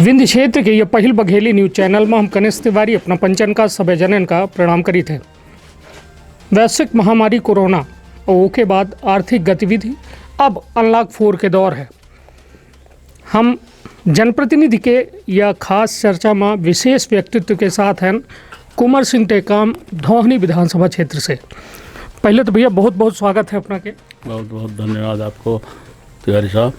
विंध्य क्षेत्र के यह पहिल बघेली न्यूज चैनल में हम कनिष्ठ तिवारी अपना पंचन का सभे जनन का प्रणाम करी थे। वैश्विक महामारी कोरोना और के बाद आर्थिक गतिविधि अब अनलॉक 4 के दौर है। हम जनप्रतिनिधि के यह खास चर्चा में विशेष व्यक्तित्व के साथ हैं कुंवर सिंह टेकाम धोहनी विधानसभा क्षेत्र से। पहले तो भैया बहुत बहुत स्वागत है अपना के। बहुत बहुत धन्यवाद आपको तिवारी साहब।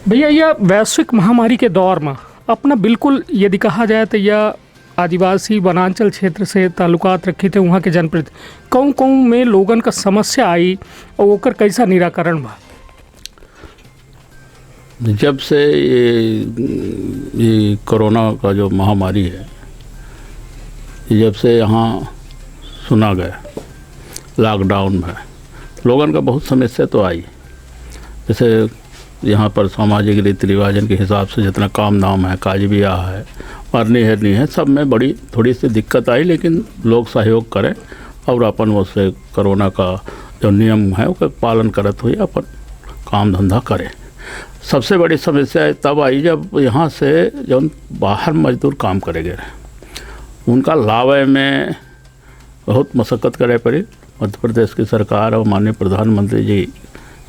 भैया यह वैश्विक महामारी के दौर में अपना बिल्कुल यदि कहा जाए तो यह आदिवासी वनांचल क्षेत्र से ताल्लुकात रखी थे। वहाँ के जनप्रति कौन में लोगन का समस्या आई और ओकर कैसा निराकरण बा? जब से ये कोरोना का जो महामारी है, जब से यहाँ सुना गया लॉकडाउन में, लोगन का बहुत समस्या तो आई। जैसे यहाँ पर सामाजिक रीति रिवाजन के हिसाब से जितना काम धाम है, काज ब्याह है, मरनी हरनी है, सब में बड़ी थोड़ी सी दिक्कत आई, लेकिन लोग सहयोग करें और अपन उससे कोरोना का जो नियम है उसका पालन करते हुए अपन काम धंधा करें। सबसे बड़ी समस्या तब आई जब यहाँ से जो बाहर मजदूर काम करे गए, उनका लावे में बहुत मशक्क़त करे पड़ी। मध्य प्रदेश की सरकार और माननीय प्रधानमंत्री जी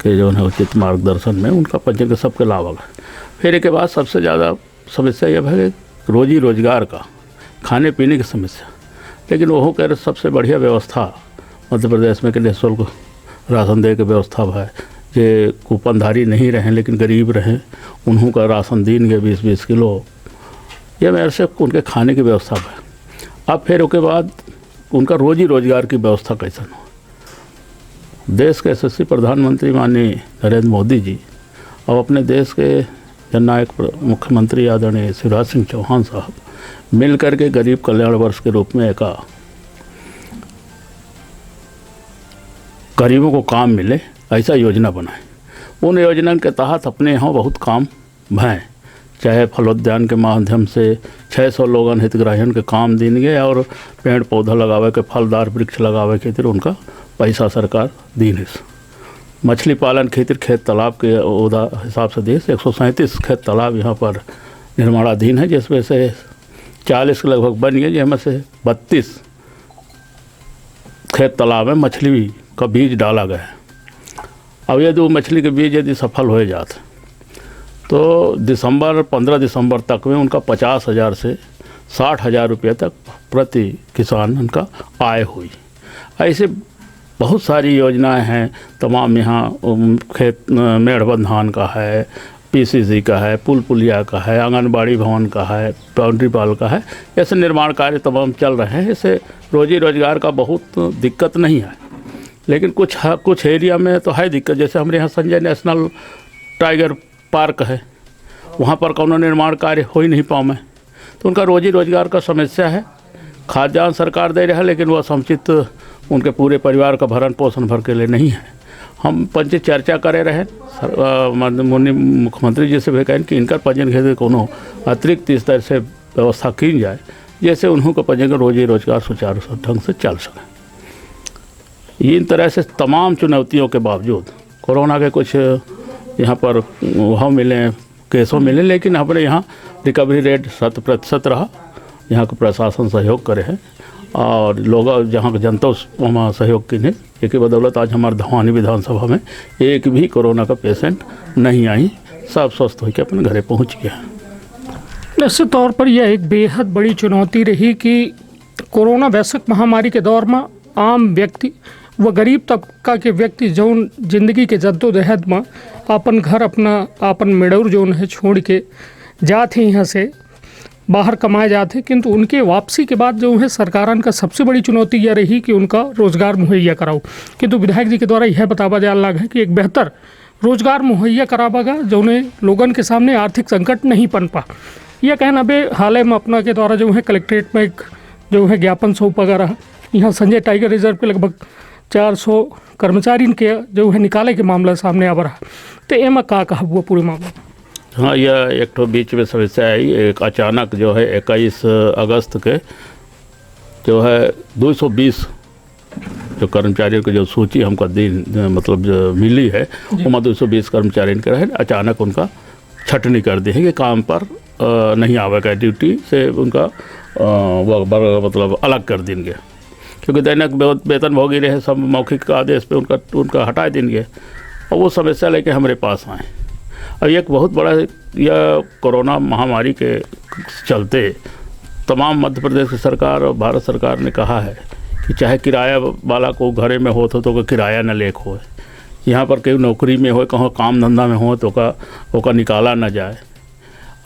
के जो है उचित मार्गदर्शन में उनका पंजीयन के सबके लाभ आ गए। फिर इसके बाद सबसे ज़्यादा समस्या यह है कि रोजी रोजगार का, खाने पीने की समस्या। लेकिन वह कह रहे सबसे बढ़िया व्यवस्था मध्य प्रदेश में कि निःशुल्क राशन दे के व्यवस्था है। जे कूपनधारी नहीं रहें लेकिन गरीब रहें, उन्हों का राशन दीन के 20-20 किलो, ये मेरे से उनके खाने की व्यवस्था है। अब फिर उसके बाद उनका रोजी रोजगार की व्यवस्था कैसा हो। देश के यशस्वी प्रधानमंत्री माननीय नरेंद्र मोदी जी और अपने देश के जननायक मुख्यमंत्री आदरणीय शिवराज सिंह चौहान साहब मिल करके गरीब कल्याण वर्ष के रूप में एक गरीबों को काम मिले ऐसा योजना बनाए। उन योजना के तहत अपने यहाँ बहुत काम भय, चाहे फलोद्यान के माध्यम से 600 लोगन हितग्राहियों के काम देंगे और पेड़ पौधा लगावे के, फलदार वृक्ष लगावे के खातिर उनका पैसा सरकार दीन है। मछली पालन खातिर खेत तालाब के हिसाब से देश 137 खेत तालाब यहाँ पर निर्माणाधीन है, जिसमें से 40 के लगभग बन गए, जिसमें से 32 खेत तालाब में मछली का बीज डाला गया है। अब यदि वो मछली के बीज यदि सफल हो जाते तो 15 दिसंबर तक में उनका 50,000 से 60,000 रुपये तक प्रति किसान उनका आय हुई। ऐसे बहुत सारी योजनाएं हैं तमाम। यहाँ खेत मेढ़बंधान का है, पीसीसी का है, पुल पुलिया का है, आंगनबाड़ी भवन का है, बाउंड्री वाल का है, ऐसे निर्माण कार्य तमाम चल रहे हैं। इससे रोजी रोजगार का बहुत दिक्कत नहीं है, लेकिन कुछ एरिया में तो है दिक्कत। जैसे हमारे यहाँ संजय नेशनल टाइगर पार्क है, वहाँ पर कौन निर्माण कार्य हो ही नहीं पाओ में, तो उनका रोजी रोजगार का समस्या है। खाद्यान्न सरकार दे रहा है, लेकिन वह समुचित उनके पूरे परिवार का भरण पोषण भर के लिए नहीं है। हम पंच चर्चा करे रहे मुख्यमंत्री जी से भी कहें कि इनका पंजीयन के कोनो अतिरिक्त इस तरह से व्यवस्था की जाए जैसे उन्हों का पंजीयन रोजी रोजगार सुचारू ढंग से चल सके। इन तरह से तमाम चुनौतियों के बावजूद कोरोना के कुछ यहाँ पर वह मिले, केसों मिले, लेकिन हमारे यहाँ रिकवरी रेट 100% रहा। यहाँ का प्रशासन सहयोग करे है और लोग जहाँ का जनता वहाँ सहयोग की नहीं। एक बदौलत आज हमारे धोहनी विधानसभा में एक भी कोरोना का पेशेंट नहीं आई, सब स्वस्थ होकर अपने घरे पहुँच गया। निश्चित तौर पर यह एक बेहद बड़ी चुनौती रही कि कोरोना वैश्विक महामारी के दौर में आम व्यक्ति व गरीब तबका के व्यक्ति जौन जिंदगी के जद्दोजहद में अपन घर अपन मेड़ौर जौन है छोड़ के जाते यहाँ से बाहर कमाए जाते, किंतु उनके वापसी के बाद जो है सरकारन का सबसे बड़ी चुनौती यह रही कि उनका रोज़गार मुहैया कराओ। किंतु विधायक जी के द्वारा यह बतावा जा रहा है कि एक बेहतर रोज़गार मुहैया करावागा जो उन्हें लोगन के सामने आर्थिक संकट नहीं पनपा। यह कहना बे हाल में अपना के द्वारा जो है कलेक्ट्रेट में एक जो है ज्ञापन सौंपा गया रहा। यहाँ संजय टाइगर रिजर्व के लगभग 400 कर्मचारी के जो है निकाले के मामला सामने आ रहा। तो एम का कहा वो पूरे मामला? हाँ, यह एक तो बीच में समस्या आई। एक अचानक जो है 21 अगस्त के जो है 220 जो कर्मचारियों की जो सूची हमको दिन मतलब जो मिली है, वो 220 कर्मचारियों के रहे। अचानक उनका छटनी कर दी है कि काम पर नहीं आवेगा, ड्यूटी से उनका मतलब अलग कर देंगे, क्योंकि दैनिक वेतन भोगी रहे सब मौखिक आदेश पे उनका हटा देंगे। और वो समस्या लेके हमारे पास आए। और एक बहुत बड़ा यह कोरोना महामारी के चलते तमाम मध्य प्रदेश की सरकार और भारत सरकार ने कहा है कि चाहे किराया वाला को घरे में हो तो किराया न लेक हो, यहाँ पर कहीं नौकरी में हो, कहीं काम धंधा में हो तो का निकाला न जाए,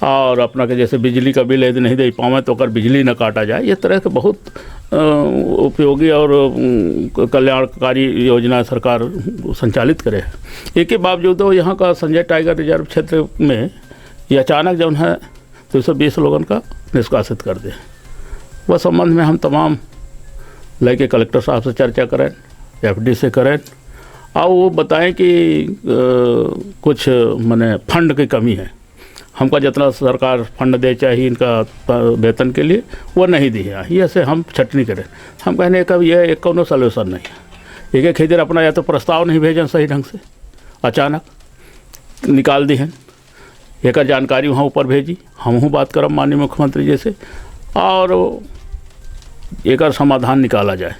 और अपना के जैसे बिजली का बिल यदि नहीं दे पावे तो कर बिजली न काटा जाए। ये तरह के बहुत उपयोगी और कल्याणकारी योजना सरकार संचालित करे है। एक के बावजूद तो यहाँ का संजय टाइगर रिजर्व क्षेत्र में ये अचानक जो है 220 लोगों का निष्कासित कर दे। वह संबंध में हम तमाम लेके कलेक्टर साहब से चर्चा करें, FD से करें, और वो बताएं कि कुछ माने फंड की कमी है, हमका जितना सरकार फंड दे चाहिए इनका वेतन के लिए वो नहीं दी है, ये से हम छटनी करें। हम कहने का ये एक कोनो सॉल्यूशन नहीं है। एक खीदर अपना या तो प्रस्ताव नहीं भेजन सही ढंग से, अचानक निकाल दी हैं, एक जानकारी वहाँ ऊपर भेजी, हमहूँ बात करब माननीय मुख्यमंत्री जी से और एक समाधान निकाला जाए।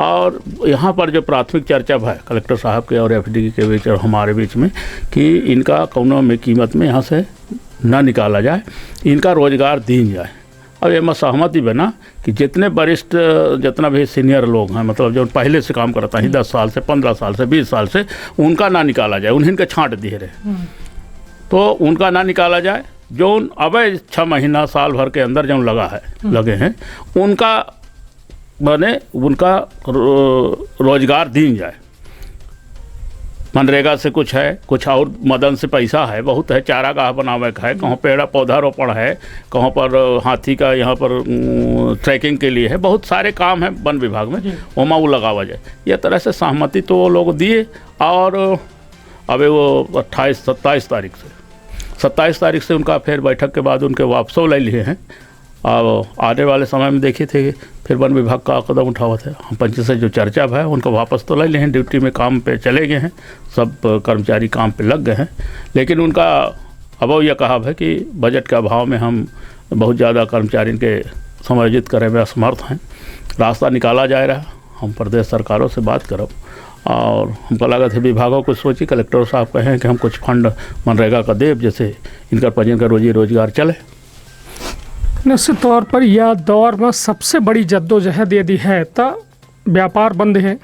और यहाँ पर जो प्राथमिक चर्चा है कलेक्टर साहब के और FD के बीच और हमारे बीच में कि इनका कौनो में कीमत में यहाँ से ना निकाला जाए, इनका रोज़गार दी जाए। अब ये मैं सहमति बना कि जितने वरिष्ठ जितना भी सीनियर लोग हैं, मतलब जो पहले से काम करता है 10 साल से 15 साल से 20 साल से, उनका ना निकाला जाए, उन्हें के छांट दिए रहे तो उनका ना निकाला जाए। जो अब 6 महीना साल भर के अंदर जो लगे हैं उनका बने, उनका रोजगार दी जाए। मनरेगा से कुछ है, कुछ और मदन से पैसा है, बहुत है, चारागाह बनावे का है, कहाँ पेड़ पौधा रोपण है, कहाँ पर हाथी का यहाँ पर ट्रैकिंग के लिए है, बहुत सारे काम हैं वन विभाग में, वहाँ वो लगावा जाए। यह तरह से सहमति तो वो लोग दिए। और अबे वो 27 तारीख से उनका फिर बैठक के बाद उनके वापसों ले लिए हैं। और आने वाले समय में देखे थे फिर वन विभाग का कदम उठावा था। हम पंचायत से जो चर्चा है उनको वापस तो ले लिए हैं, ड्यूटी में काम पे चले गए हैं, सब कर्मचारी काम पे लग गए हैं। लेकिन उनका अब यह कहा है कि बजट के अभाव में हम बहुत ज़्यादा कर्मचारी के समायोजित करे में असमर्थ हैं, रास्ता निकाला जा रहा है। हम प्रदेश सरकारों से बात करब और हमको लगा था विभागों को सोची, कलेक्टर साहब कहें कि हम कुछ फंड मनरेगा का देव जैसे इनका पंजीयन का रोजी रोजगार चले। निश्चित तौर पर यह दौर में सबसे बड़ी जद्दोजहद यदि है तो व्यापार बंद है,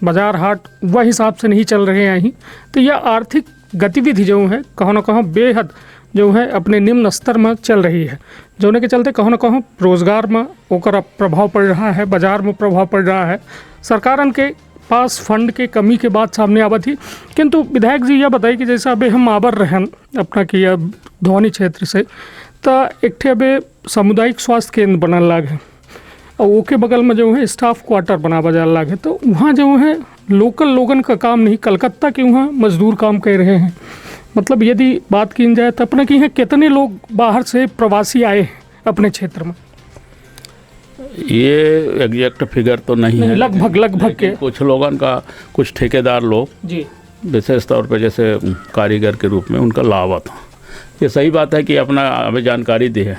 बाजार हाट वह हिसाब से नहीं चल रहे हैं ही, तो यह आर्थिक गतिविधि जो है कहीं ना कहीं बेहद जो है अपने निम्न स्तर में चल रही है, जोने के चलते कहीं ना कहीं रोजगार में ओकर प्रभाव पड़ रहा है, बाजार में प्रभाव पड़ रहा है। सरकारन के पास फंड के कमी के बात सामने आवत ही। किंतु विधायक जी यह बताइए कि जैसा अभी हम आबर रहन अपना कि धोनी क्षेत्र से, तो एक ठे अभी सामुदायिक स्वास्थ्य केंद्र बनल लाग है और ओके बगल में जो है स्टाफ क्वार्टर बनावा जा लाग है, तो वहाँ जो है लोकल लोगन का काम नहीं, कलकत्ता के वहाँ मजदूर काम कर रहे हैं। मतलब यदि बात की जाए तो अपने के यहाँ कितने लोग बाहर से प्रवासी आए हैं अपने क्षेत्र में? ये एग्जैक्ट फिगर तो नहीं है, लगभग के कुछ लोगों का, कुछ ठेकेदार लोग जी विशेष तौर पे जैसे कारीगर के रूप में उनका लावा था। ये सही बात है कि अपना अभी जानकारी दी है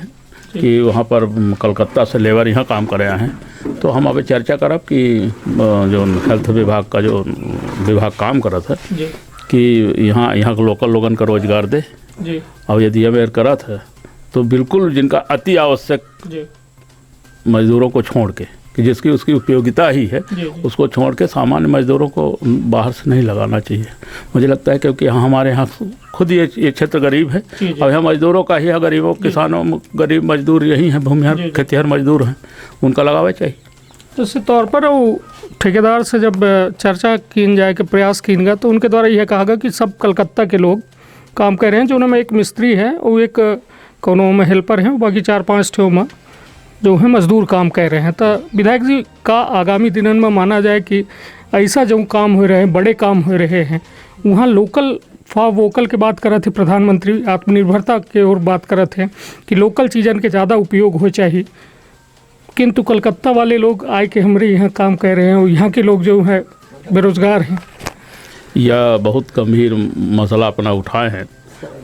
कि वहाँ पर कलकत्ता से लेबर यहाँ काम कर रहे हैं। तो हम अभी चर्चा करब कि जो हेल्थ विभाग का जो विभाग काम करत है कि यहाँ के लोकल लोगन का रोजगार दे जी। और यदि अवेयर करत है तो बिल्कुल जिनका अति आवश्यक मजदूरों को छोड़ के, कि जिसकी उसकी उपयोगिता ही है, उसको छोड़ के सामान्य मजदूरों को बाहर से नहीं लगाना चाहिए। मुझे लगता है क्योंकि हमारे यहाँ खुद ये क्षेत्र गरीब है और यहाँ मजदूरों का ही है, गरीबों किसानों गरीब मजदूर यही हैं, भूमिहर खेतिहर मजदूर हैं, उनका लगावा चाहिए। तो इस तौर पर वो ठेकेदार से जब चर्चा की जाए कि प्रयास किन गया तो उनके द्वारा यह कहा गया कि सब कलकत्ता के लोग काम कर रहे हैं, जो उनमें एक मिस्त्री है और एक कोनो में हेल्पर हैं, बाकी 4-5 ठे में जो है मजदूर काम कर रहे हैं। तो विधायक जी का आगामी दिनों में माना जाए कि ऐसा जो काम हो रहे हैं, बड़े काम हो रहे हैं, वहाँ लोकल फॉर वोकल के बात कर रहे थे, प्रधानमंत्री आत्मनिर्भरता के ओर बात कर रहे थे कि लोकल चीज़न के ज़्यादा उपयोग हो चाहिए, किंतु कलकत्ता वाले लोग आए के हमारे यहाँ काम कर रहे हैं और यहाँ के लोग जो है बेरोजगार हैं। यह बहुत गंभीर मसला अपना उठाए हैं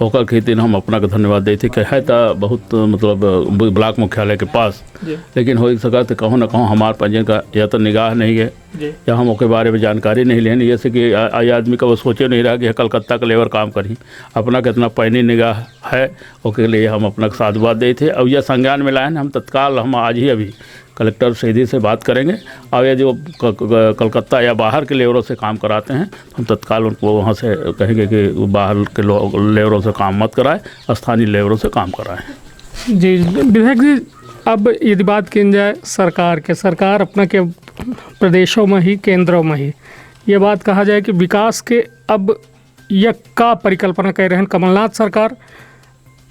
ओकर खातिर हम अपना के धन्यवाद देते कि है तो बहुत मतलब ब्लॉक मुख्यालय के पास, लेकिन हो सका तो कहूँ ना कहूँ हमारे पंजीयन का या तो निगाह नहीं है या हम उसके बारे में जानकारी नहीं लेनी, जैसे कि आई आदमी का वो सोचे नहीं रहा कि कलकत्ता का लेबर काम करी, अपना कितना पैनी निगाह है उसके लिए हम अपना साधुवाद देते थे। अब यह संज्ञान में लाए हम तत्काल हम आज ही अभी कलेक्टर सीधी से बात करेंगे और ये जो कलकत्ता या बाहर के लेबरों से काम कराते हैं हम तत्काल उनको वहाँ से कहेंगे कि बाहर के लेबरों से काम मत कराएं, स्थानीय लेबरों से काम कराएं। जी विधायक जी, अब यदि बात की जाए सरकार अपना के प्रदेशों में ही केंद्रों में ही ये बात कहा जाए कि विकास के अब यह का परिकल्पना कर रहे हैं कमलनाथ सरकार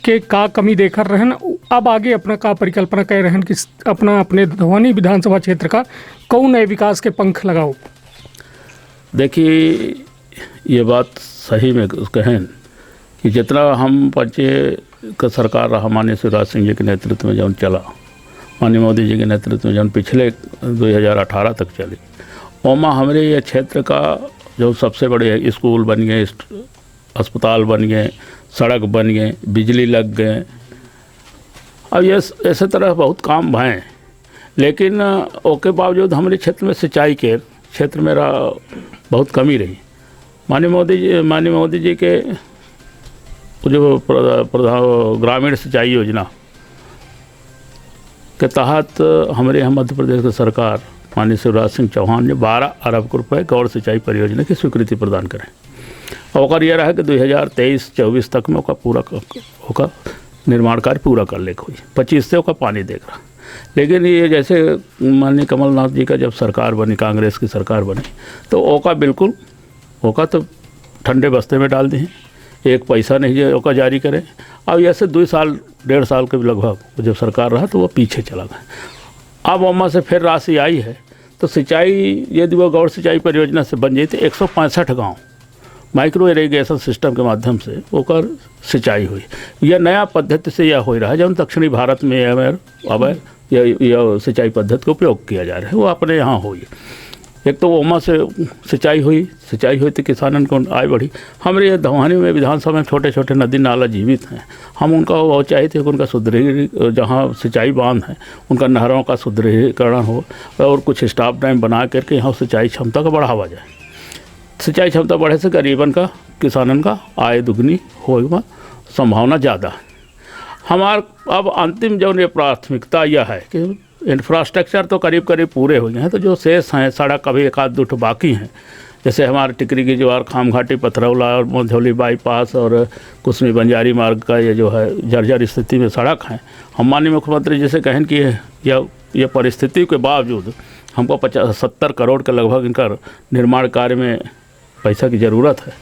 के का कमी देख रहे हैं, अब आगे अपना का परिकल्पना कर रहे हैं कि अपना अपने धवानी विधानसभा क्षेत्र का कौन नए विकास के पंख लगाओ। देखिए ये बात सही में कहें कि जितना हम पंचे का सरकार रहा माननीय शिवराज सिंह जी के नेतृत्व में जौन चला, माननीय मोदी जी के नेतृत्व में जौन पिछले 2018 तक चली, ओमा हमारे ये क्षेत्र का जो सबसे बड़े स्कूल बन गए, अस्पताल बन गए, सड़क बन गए, बिजली लग गए, अब ये ऐसे तरह बहुत काम भए, लेकिन उसके बावजूद हमारे क्षेत्र में सिंचाई के क्षेत्र में बहुत कमी रही। माननीय मोदी जी के जो प्रधान ग्रामीण सिंचाई योजना के तहत हमारे यहाँ मध्य प्रदेश की सरकार माननीय शिवराज सिंह चौहान ने 12 अरब रुपए गौर सिंचाई परियोजना की स्वीकृति प्रदान करें और यह रहा कि 2023-24 तक में उसका निर्माण कार्य पूरा कर ले हुई, 25 से उसका पानी देख रहा। लेकिन ये जैसे माननीय कमलनाथ जी का जब सरकार बनी, कांग्रेस की सरकार बनी, तो ओका तो ठंडे बस्ते में डाल दी, एक पैसा नहीं जो ओका जारी करे। अब ऐसे 2-1.5 साल के लगभग जब सरकार रहा तो वो पीछे चला गया। अब ओमा से फिर राशि आई है तो सिंचाई यदि वो गौर सिंचाई परियोजना से बन जाए तो 165 गाँव माइक्रो इरिगेशन सिस्टम के माध्यम से ओकर सिंचाई हुई। यह नया पद्धति से यह हो रहा है जब दक्षिणी भारत में अब यह सिंचाई पद्धति का उपयोग किया जा रहा है, वो अपने यहाँ हुई। एक तो ओमा से सिंचाई हुई तो किसानन को आय बढ़ी। हमारे धवानी में विधानसभा में छोटे छोटे नदी नाला जीवित हैं, हम उनका वो चाहते हैं कि उनका सुदृढ़ जहाँ सिंचाई बांध है उनका नहरों का सुदृढ़ीकरण हो और कुछ स्टॉप डैम बना करके यहाँ सिंचाई क्षमता का बढ़ावा जाए। सिंचाई क्षमता बढ़े से गरीबन का किसानन का आय दुगनी होगा संभावना ज़्यादा है। हमार अब अंतिम जो ये प्राथमिकता यह है कि इंफ्रास्ट्रक्चर तो करीब पूरे हो गए हैं, तो जो शेष हैं सड़क अभी 1-2 बाकी हैं, जैसे हमारे टिकरी की ज्वार खामघाटी पथरौला और मोधौली बाईपास और कुसमी बंजारी मार्ग का ये जो है जर्जर स्थिति में सड़क हैं। हम माननीय मुख्यमंत्री जी से कहें कि यह परिस्थिति के बावजूद हमको 70 करोड़ के लगभग इनका निर्माण कार्य में पैसा की ज़रूरत है,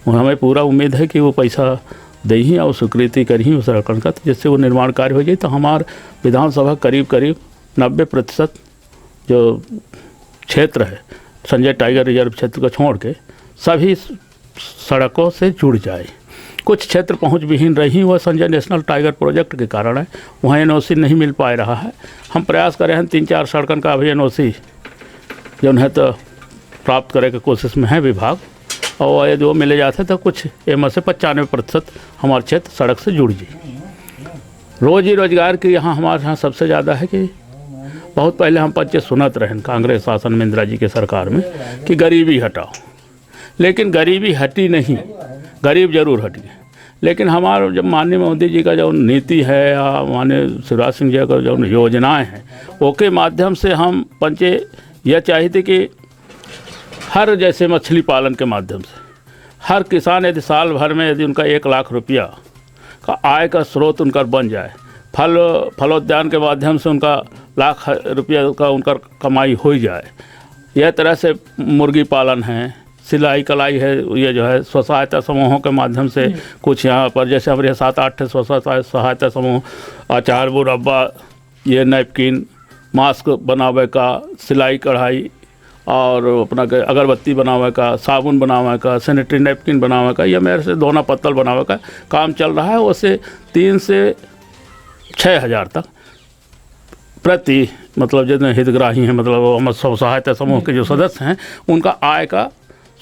और हमें पूरा उम्मीद है कि वो पैसा दे ही और स्वीकृति कर ही उस रकम का, जिससे वो निर्माण कार्य हो जाए। तो हमारे विधानसभा करीब 90% जो क्षेत्र है संजय टाइगर रिजर्व क्षेत्र को छोड़ के सभी सड़कों से जुड़ जाए। कुछ क्षेत्र पहुंच विहीन रही, वह संजय नेशनल टाइगर प्रोजेक्ट के कारण है, वहाँ NOC नहीं मिल पा रहा है। हम प्रयास कर रहे हैं 3-4 सड़कों का अभी NOC जो है तो प्राप्त करे की कोशिश में है विभाग, और यदि वो मिले जाते तो कुछ एम से 95% हमारे क्षेत्र सड़क से जुड़ जाए। रोजी रोजगार की यहाँ हमारे यहाँ सबसे ज़्यादा है कि बहुत पहले हम पंचे सुनत रहें कांग्रेस शासन में इंदिरा जी के सरकार में कि गरीबी हटाओ, लेकिन गरीबी हटी नहीं, गरीब जरूर हटी। लेकिन हमारा जब माननीय मोदी जी का जो नीति है या माननीय शिवराज सिंह जी का जो योजनाएं हैं उसके माध्यम से हम पंचे यह चाहते कि हर जैसे मछली पालन के माध्यम से हर किसान यदि साल भर में यदि उनका 1 लाख रुपया का आय का स्रोत उनका बन जाए, फलोद्यान के माध्यम से उनका लाख रुपया का उनका कमाई हो जाए। यह तरह से मुर्गी पालन है, सिलाई कलाई है, ये जो है स्व सहायता समूहों के माध्यम से कुछ यहाँ पर जैसे हमारे 7-8 स्व सहायता समूह, अचार मुरब्बा, ये नैपकिन, मास्क बनावे का, सिलाई कढ़ाई और अपना अगरबत्ती बनावे का, साबुन बनावे का, सैनिटरी नैपकिन बनावे का, यह मेरे से दोना पत्तल बनावे का काम चल रहा है। उससे 3 से 6 हज़ार तक प्रति मतलब जितने हितग्राही हैं, मतलब हम स्व सहायता समूह के जो सदस्य हैं उनका आय का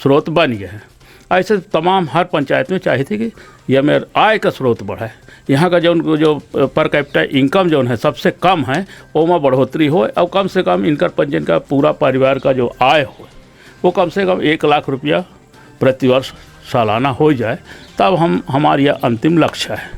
स्रोत बन गया है। ऐसे तमाम हर पंचायत में चाहिए थी कि यह मेरा आय का स्रोत बढ़े, यहाँ का जो पर कैपिटा इनकम जो है सबसे कम है वो में बढ़ोतरी हो, और कम से कम इनका पंजीयन का पूरा परिवार का जो आय हो वो कम से कम 1 लाख रुपया प्रतिवर्ष सालाना हो जाए, तब हमारी यह अंतिम लक्ष्य है।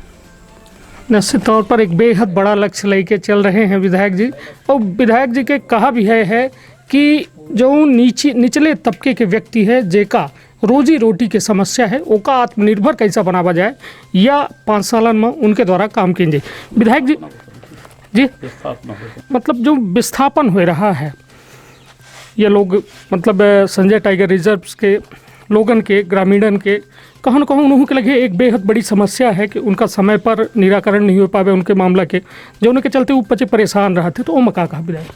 निश्चित तौर पर एक बेहद बड़ा लक्ष्य लेके चल रहे हैं विधायक जी। और विधायक जी के कहा भी है कि जो निचले तबके के व्यक्ति है जेका रोजी रोटी के समस्या है ओका आत्मनिर्भर कैसा बनावा जाए या 5 सालन में उनके द्वारा काम किए जाए। विधायक जी मतलब जो विस्थापन हो रहा है ये लोग मतलब संजय टाइगर रिजर्व्स के लोगन के ग्रामीणन के कहूँ न कहूँ उन्होंने के लगे एक बेहद बड़ी समस्या है कि उनका समय पर निराकरण नहीं हो पावे उनके मामला के, जो उनके चलते वो बच्चे परेशान रहे थे, तो वो मका कहा विधायक।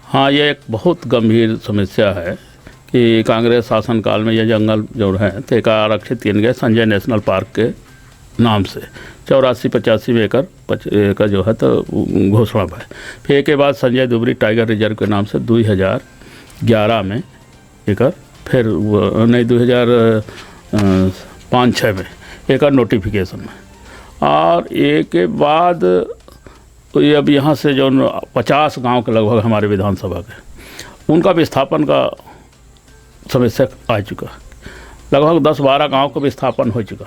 हाँ, ये एक बहुत गंभीर समस्या है कि कांग्रेस शासनकाल में ये जंगल जो है तो आरक्षित किए गए संजय नेशनल पार्क के नाम से 84-85 एकड़ जो है तो घोषणा है। फिर एक के बाद संजय दुबरी टाइगर रिजर्व के नाम से 2011 में एकड़, फिर नहीं 2005-06 में एकड़ नोटिफिकेशन में, और एक के बाद ये अब यहाँ से जो 50 गांव के लगभग हमारे विधानसभा के उनका विस्थापन का समस्या आ चुका, लगभग 10-12 गांव का विस्थापन हो चुका।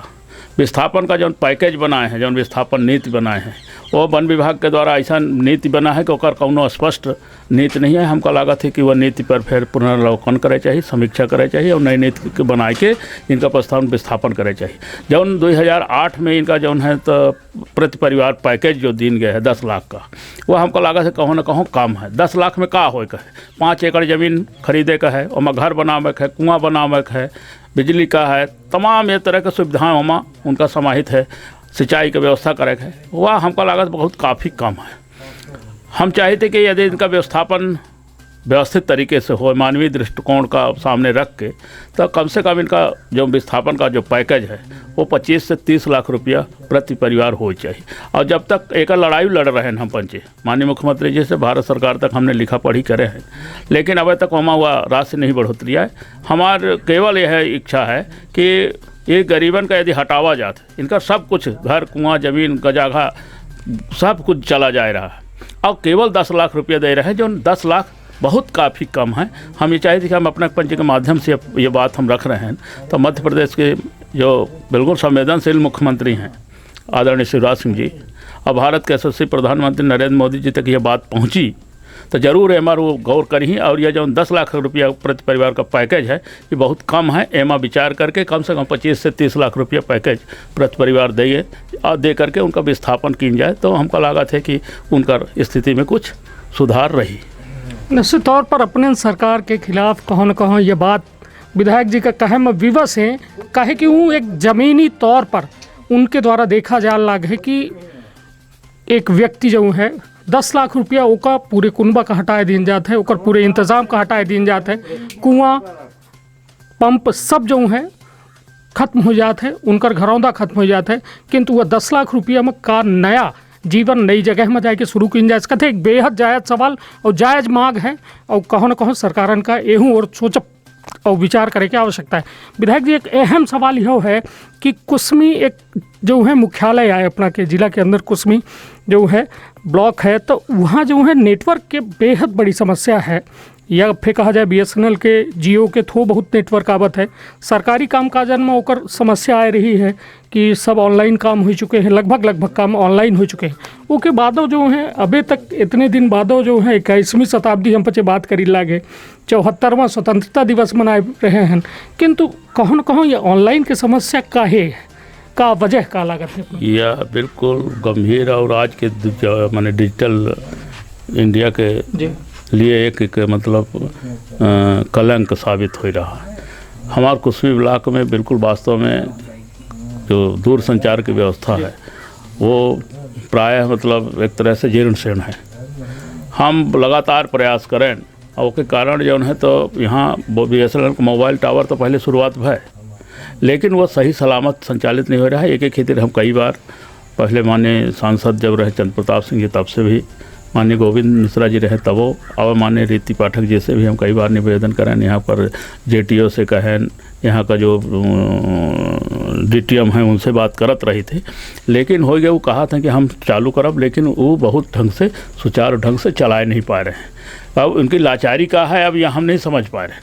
विस्थापन का जो पैकेज बनाए हैं, जो विस्थापन नीति बनाए हैं, वो वन विभाग के द्वारा ऐसा नीति बना है कि ओकर कौनो स्पष्ट नीति नहीं है। हमको लागत है कि वह नीति पर फिर पुनर्वलोकन करे चाहिए, समीक्षा करे चाहिए और नई नीति के बना के इनका प्रस्ताव विस्थापन करे चाहिए। जौन 2008 में इनका जौन है तो प्रति परिवार पैकेज जो दिन गया है 10 लाख का, वह हमको लागत है कहूँ ना कहूँ कम है। 10 लाख में का हो का है, 5 एकड़ ज़मीन खरीदे का है, और घर बनावे का है, कुआँ बनावे का है, बिजली का है, तमाम ये तरह की सुविधाएं वहाँ उनका समाहित है, सिंचाई की व्यवस्था करे है, वह हमको लागत बहुत काफ़ी कम है। हम चाहते कि यदि इनका व्यवस्थापन व्यवस्थित तरीके से हो, मानवीय दृष्टिकोण का सामने रख के, तो कम से कम इनका जो विस्थापन का जो पैकेज है वो 25 से 30 लाख रुपया प्रति परिवार हो चाहिए। और जब तक एक लड़ाई लड़ रहे हैं हम पंचे माननीय मुख्यमंत्री जी से भारत सरकार तक हमने लिखा पढ़ी करे हैं, लेकिन अभी तक वहाँ हुआ राशि नहीं बढ़ोतरी है। हमार केवल यह इच्छा है कि ये गरीबन का यदि हटावा जाता, इनका सब कुछ घर कुआँ जमीन गजाघा सब कुछ चला जा रहा है, और केवल 10 लाख रुपया दे रहे हैं, जो 10 लाख बहुत काफ़ी कम है। हम ये चाहते कि हम अपने पंच के माध्यम से ये बात हम रख रहे हैं, तो मध्य प्रदेश के जो बिल्कुल संवेदनशील मुख्यमंत्री हैं आदरणीय शिवराज सिंह जी, और भारत के यशस्वी प्रधानमंत्री नरेंद्र मोदी जी तक ये बात पहुंची, तो ज़रूर हमारे वो गौर करी। और यह जो 10 लाख रुपया प्रति परिवार का पैकेज है ये बहुत कम है, एमा विचार करके कम से कम 25 से 30 लाख रुपया पैकेज प्रति परिवार देंगे और दे करके उनका विस्थापन की जाए, तो हमको लागत है कि उनका स्थिति में कुछ सुधार रही। निश्चित तौर पर अपने सरकार के खिलाफ कहो न कहो ये बात विधायक जी का कहे में विवश है, कहे कि वो एक ज़मीनी तौर पर उनके द्वारा देखा जा लग है कि एक व्यक्ति जो है 10 लाख रुपया ओका पूरे कुनबा का हटाए दिन जाता है, ओकर पूरे इंतज़ाम का हटाए दिन जाता है, कुआँ पंप सब जो है खत्म हो जाते हैं, उनकर घरौंदा खत्म हो जाता है, किंतु वह 10 लाख रुपया में का नया जीवन नई जगह में जाके शुरू की जाए कहते एक बेहद जायज़ सवाल और जायज़ मांग है, और कहो न कहो सरकारन का एहू और सोच और विचार करे की आवश्यकता है। विधायक जी, एक अहम सवाल यह है कि कुसमी एक जो है मुख्यालय है अपना के जिला के अंदर, कुसमी जो है ब्लॉक है, तो वहाँ जो है नेटवर्क के बेहद बड़ी समस्या है, या फिर कहा जाए BSNL के जियो के थ्रू बहुत नेटवर्क आवत है। सरकारी कामकाजन में ओकर समस्या आ रही है कि सब ऑनलाइन काम हो चुके हैं, लगभग काम ऑनलाइन हो चुके हैं। उसके बादो जो है अभी तक इतने दिन बादो जो है 21वीं शताब्दी हम पचे बात करी लागे 74वां स्वतंत्रता दिवस मनाए रहे हैं, किंतु कहो न कहो ये ऑनलाइन की समस्या काहे का वजह का लागत है? यह बिल्कुल गंभीर और आज के माने डिजिटल इंडिया के लिए एक मतलब कलंक साबित हो रहा है। हमारे कुसमी ब्लॉक में बिल्कुल वास्तव में जो दूर संचार की व्यवस्था है वो प्रायः मतलब एक तरह से जीर्ण शीर्ण है। हम लगातार प्रयास करें और उसके कारण जो है तो यहाँ BSNL का मोबाइल टावर तो पहले शुरुआत है, लेकिन वह सही सलामत संचालित नहीं हो रहा है। एक खातिर हम कई बार पहले माननीय सांसद जब रहे चंद्र प्रताप सिंह जी तब से भी, माननीय गोविंद मिश्रा जी रहे तब, और माननीय रीति पाठक जी से भी हम कई बार निवेदन करें, यहाँ पर JTO से कहें, यहाँ का जो DTM है उनसे बात करत रही थे, लेकिन हो गया वो कहा था कि हम चालू करब, लेकिन वो बहुत ढंग से सुचारू ढंग से चला नहीं पा रहे हैं। अब उनकी लाचारी का है, अब यह हम नहीं समझ पा रहे हैं,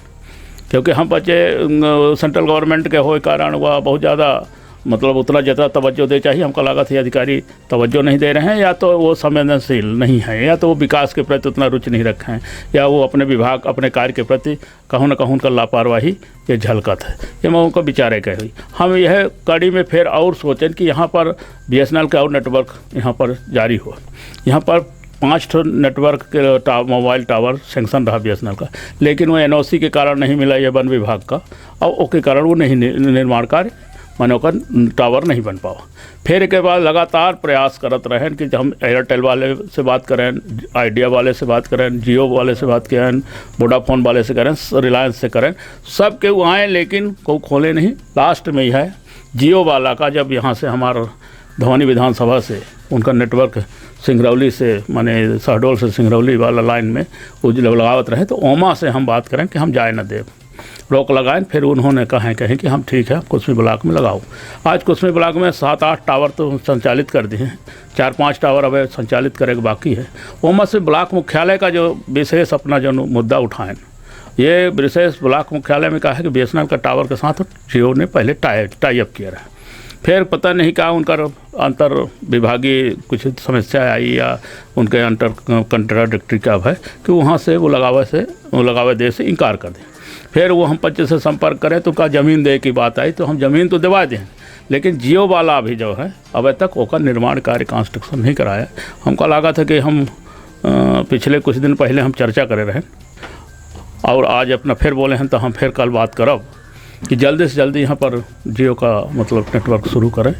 क्योंकि हम बच्चे सेंट्रल गवर्नमेंट के हो कारण वह बहुत ज़्यादा मतलब उतना जितना तवज्जो दे चाहिए हमको लागत है अधिकारी तवज्जो नहीं दे रहे हैं, या तो वो संवेदनशील नहीं है, या तो वो विकास के प्रति उतना रुचि नहीं रखे हैं, या वो अपने विभाग अपने कार्य के प्रति कहूँ न कहूँ उनका लापरवाही ये झलकत है। ये मैं उनको विचारे कह हुई। हम यह कड़ी में फिर और सोचें कि यहाँ पर BSNL का और नेटवर्क यहाँ पर जारी हो। यहाँ पर 5 नेटवर्क के मोबाइल टावर सेंक्शन रहा BSNL का, लेकिन वो NOC के कारण नहीं मिला ये वन विभाग का, और उसके कारण वो नहीं निर्माण कार्य मानो का टावर नहीं बन पावा। फिर के बाद लगातार प्रयास करत रहे कि हम एयरटेल वाले से बात करें, आइडिया वाले से बात करें, जियो वाले से बात करें, वोडाफोन वाले से करें, रिलायंस से करें, सब के वो आए लेकिन को खोले नहीं। लास्ट में ही है जियो वाला का, जब यहाँ से हमारा भवानी विधानसभा से उनका नेटवर्क सिंगरौली से माने शहडोल से सिंगरौली वाला लाइन में वो लगावत रहे, तो ओमा से हम बात करें कि हम जाए न देव, रोक लगाएं। फिर उन्होंने कहें कि हम ठीक है कुसमी ब्लॉक में लगाओ। आज कुसमी ब्लॉक में 7-8 टावर तो संचालित कर दिए हैं, 4-5 टावर अब संचालित करे बाकी है। ओमा से ब्लॉक मुख्यालय का जो विशेष अपना जो मुद्दा उठाएं, ये विशेष ब्लॉक मुख्यालय में कहा है कि BSNL का टावर के साथ जियो ने पहले टाई अप किया रहा। फिर पता नहीं क्या उनका अंतर विभागीय कुछ समस्या आई या उनके अंतर कंट्राडिक्टरी क्या है कि वहाँ से वो लगावे दे से इनकार कर दें। फिर वो हम पंच से संपर्क करें तो का ज़मीन दे की बात आई, तो हम ज़मीन तो दिवा दें, लेकिन जियो वाला भी जो है अब तक ओका निर्माण कार्य कंस्ट्रक्शन नहीं कराया। हमको लगा था कि हम पिछले कुछ दिन पहले हम चर्चा करे रहे और आज अपना फिर बोले हैं, तो हम फिर कल बात करब कि जल्दी से जल्दी यहाँ पर जियो का मतलब नेटवर्क शुरू करें।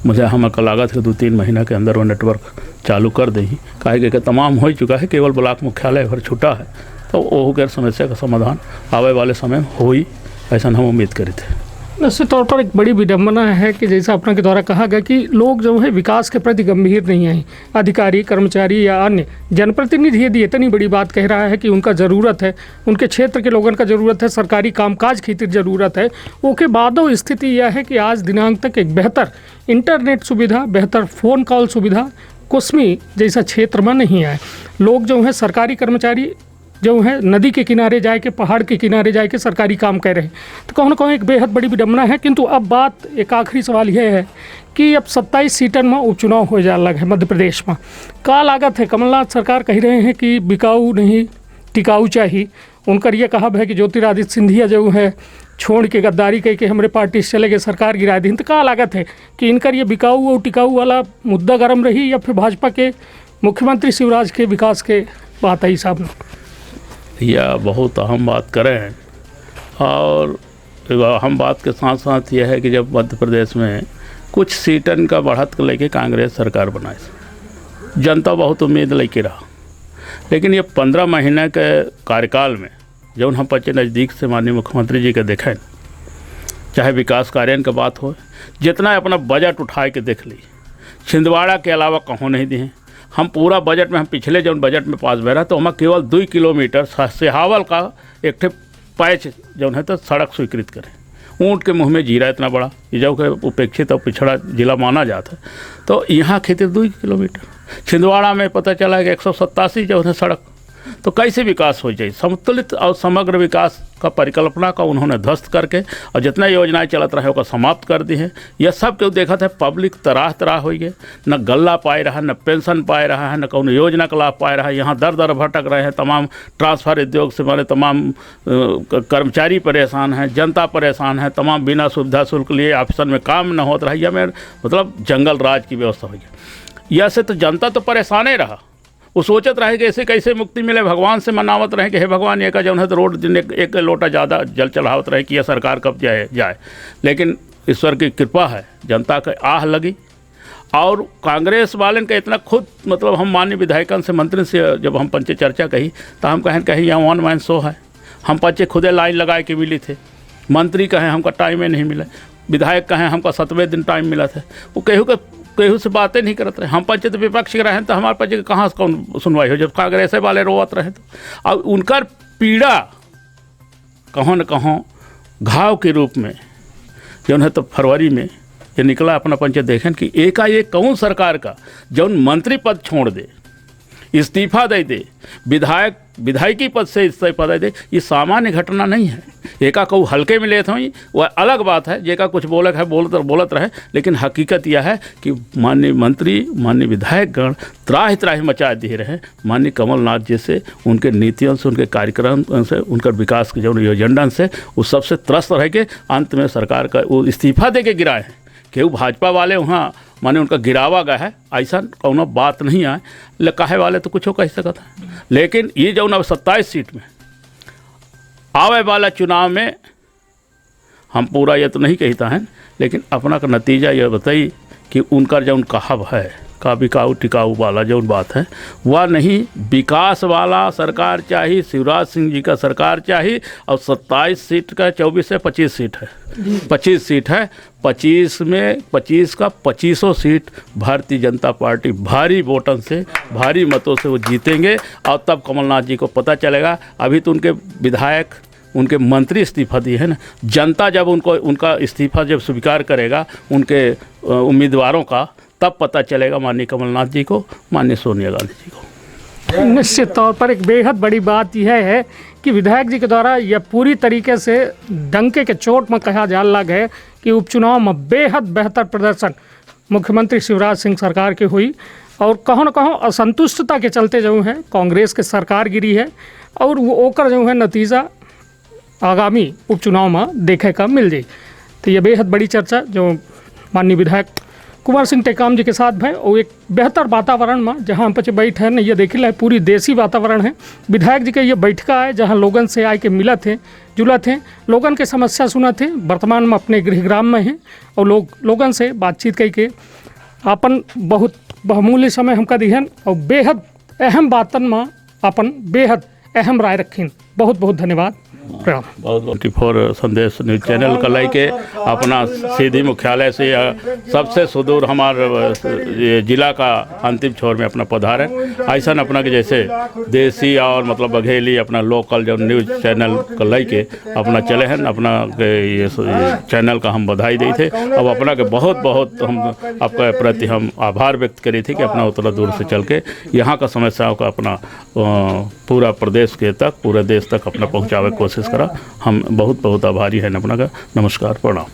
मुझे हमको लागत है 2-3 महीना के अंदर वो नेटवर्क चालू कर दें। काहे कि तमाम हो चुका है, केवल ब्लॉक मुख्यालय भर छूटा है, तो वो गैर समस्या का समाधान आवे वाले समय में हो ही, ऐसा हम उम्मीद करी थे। निश्चित तौर पर एक बड़ी विडम्बना है कि जैसा अपने के द्वारा कहा गया कि लोग जो है विकास के प्रति गंभीर नहीं हैं। अधिकारी, कर्मचारी या अन्य जनप्रतिनिधि यदि इतनी बड़ी बात कह रहा है कि उनका ज़रूरत है, उनके क्षेत्र के लोगों का ज़रूरत है, सरकारी कामकाज की ज़रूरत है, उसके बादों स्थिति यह है कि आज दिनांक तक एक बेहतर इंटरनेट सुविधा, बेहतर फ़ोन कॉल सुविधा कुसमी जैसा क्षेत्र में नहीं है। लोग जो है सरकारी कर्मचारी जो है नदी के किनारे जाए के, पहाड़ के किनारे जाए के सरकारी काम कर रहे हैं, तो कहूँ ना कहूँ एक बेहद बड़ी विडम्बना है। किंतु अब बात एक आखिरी सवाल यह है कि अब 27 सीटन में उपचुनाव हो जाने लगे है मध्य प्रदेश में। का लागत है कमलनाथ सरकार कह रहे हैं कि बिकाऊ नहीं टिकाऊ चाहिए। उनका ये कहा है कि ज्योतिरादित्य सिंधिया जो है छोड़ के गद्दारी कह के हमारे पार्टी से चले गए, सरकार गिरा दी। तो का लागत है कि इनका ये बिकाऊ और टिकाऊ वाला मुद्दा गर्म रही या फिर भाजपा के मुख्यमंत्री शिवराज के विकास के बात आई साहब? यह बहुत अहम बात करें, और अहम बात के साथ साथ यह है कि जब मध्य प्रदेश में कुछ सीटन का बढ़त को लेके कांग्रेस सरकार बनाई, जनता बहुत उम्मीद लेके रहा, लेकिन ये 15 महीने के कार्यकाल में जब हम बच्चे नज़दीक से माननीय मुख्यमंत्री जी के देखें, चाहे विकास कार्य की बात हो, जितना अपना बजट उठा के देख ली, छिंदवाड़ा के अलावा कहूँ नहीं दिए। हम पूरा बजट में हम पिछले जब बजट में पास बहरा तो हम केवल 2 किलोमीटर सिहावल का एक पैच जो है तो सड़क स्वीकृत करें। ऊँट के मुंह में जीरा इतना बड़ा, ये जो उपेक्षित और पिछड़ा जिला माना जाता है, तो यहाँ खेती 2 किलोमीटर। छिंदवाड़ा में पता चला कि 187 जो है सड़क, तो कैसे विकास हो जाए? संतुलित और समग्र विकास का परिकल्पना का उन्होंने ध्वस्त करके और जितना योजनाएं चलत रहे उसका समाप्त कर दी है। यह सब क्यों देखा था, पब्लिक तरह हो गई, न गल्ला पाए रहा, न पेंशन पाए रहा है, न कौन योजना का लाभ पाए रहा है। यहाँ दर भटक रहे हैं, तमाम ट्रांसफर उद्योग से हमारे तमाम कर्मचारी परेशान हैं, जनता परेशान है, तमाम बिना सुविधा शुल्क लिए ऑफिसर में काम न होता रहा। यह में मतलब जंगल राज की व्यवस्था हो गई। यह से तो जनता तो परेशान ही रहा। वो सोचत रहे कि ऐसे कैसे मुक्ति मिले, भगवान से मनावत रहे कि हे भगवान ये का जो है तो रोड दिन एक लोटा ज़्यादा जल चढ़ावत रहे कि यह सरकार कब जाए। लेकिन ईश्वर की कृपा है, जनता का आह लगी। और कांग्रेस वाले का इतना खुद मतलब हम माननीय विधायकन से मंत्री से जब हम पंचे चर्चा कही तो हम कहें यहाँ 1 मैन शो है। हम पंचे खुदे लाइन लगाए के मिली थे, मंत्री कहें हमका टाइम ही नहीं मिला, विधायक कहें हमका 7वें दिन टाइम मिला था। वो केहू से बातें नहीं करते रहे। हम पंचायत विपक्ष के रहे तो हमारे पंचायत कहाँ से कौन सुनवाई हो, जब कांग्रेस वाले रोवत रहे तो। अब उनका पीड़ा कहों न कहों घाव के रूप में जो है तो फरवरी में ये निकला अपना पंचायत देखें कि एकाएक कौन सरकार का जौन मंत्री पद छोड़ दे, इस्तीफा दे दे, विधायकी पद से इस्तीफा दे दे, ये सामान्य घटना नहीं है। एका कहूँ हल्के में लेते हुई वह अलग बात है, जेका कुछ बोलक है बोलत रहे, लेकिन हकीकत यह है कि माननीय मंत्री माननीय विधायकगण त्राहि त्राहि मचा दे रहे हैं माननीय कमलनाथ जी से, उनके नीतियों से, उनके कार्यक्रम से, उनका विकास के जो एजेंडा से वो सबसे त्रस्त रह के अंत में सरकार का वो इस्तीफा दे के गिराए हैं। केहू भाजपा वाले वहाँ माने उनका गिरावा गया है, ऐसा कौनो बात नहीं आए, कहे वाले तो कुछ कह सकता है। लेकिन ये जो 27 सीट में आवे वाला चुनाव में हम पूरा ये तो नहीं कहता है, लेकिन अपना का नतीजा ये बताई कि उनका जो कहाव है का बिकाऊ टिकाऊ वाला जो बात है वह नहीं, विकास वाला सरकार चाहिए, शिवराज सिंह जी का सरकार चाहिए। और 27 सीट का 24 से 25 सीट है, 25 सीट है, 25 में 25 का 25 सीट भारतीय जनता पार्टी भारी वोटन से, भारी मतों से वो जीतेंगे। और तब कमलनाथ जी को पता चलेगा, अभी तो उनके विधायक उनके मंत्री इस्तीफा दिए हैं ना, जनता जब उनका इस्तीफा जब स्वीकार करेगा उनके उम्मीदवारों का, तब पता चलेगा माननीय कमलनाथ जी को, माननीय सोनिया गांधी जी को। निश्चित तौर पर एक बेहद बड़ी बात यह है कि विधायक जी के द्वारा यह पूरी तरीके से डंके के चोट में कहा जा लग है कि उपचुनाव में बेहद बेहतर प्रदर्शन मुख्यमंत्री शिवराज सिंह सरकार की हुई, और कहों न कहों असंतुष्टता के चलते जो है कांग्रेस के सरकार गिरी है, और वो ओकर जो है नतीजा आगामी उपचुनाव में देखे का मिल जाए। तो ये बेहद बड़ी चर्चा जो माननीय विधायक कुंवर सिंह टेकाम जी के साथ भाई, और एक बेहतर वातावरण में जहां हम पचे बैठ हैं, ये देखिए ला पूरी देसी वातावरण है। विधायक जी के ये बैठका है जहां लोगन से आए के मिला थे, जुला थे, लोगन के समस्या सुना थे। वर्तमान में अपने गृहग्राम में हैं और लोगन से बातचीत करके अपन बहुत बहुमूल्य समय हमका दिहन और बेहद अहम बातन में अपन बेहद अहम राय रखीन। बहुत बहुत धन्यवाद। प्रणाम। बहुत 24 संदेश न्यूज चैनल का लेके अपना सीधी मुख्यालय से सबसे सुदूर हमारे जिला का अंतिम छोर में अपना पधार है। ऐसा अपना के जैसे देसी और मतलब बघेली अपना लोकल जो न्यूज चैनल का लेके अपना चले हैं, अपना ये चैनल का हम बधाई दी थे। अब अपना के बहुत बहुत हम आपके प्रति हम आभार व्यक्त करी थी कि अपना उतना दूर से चल के यहाँ का समस्याओं का अपना पूरा प्रदेश के तक, पूरे देश तक अपना पहुँचावे कोशिश करा। हम बहुत बहुत आभारी हैं अपना का। नमस्कार, प्रणाम।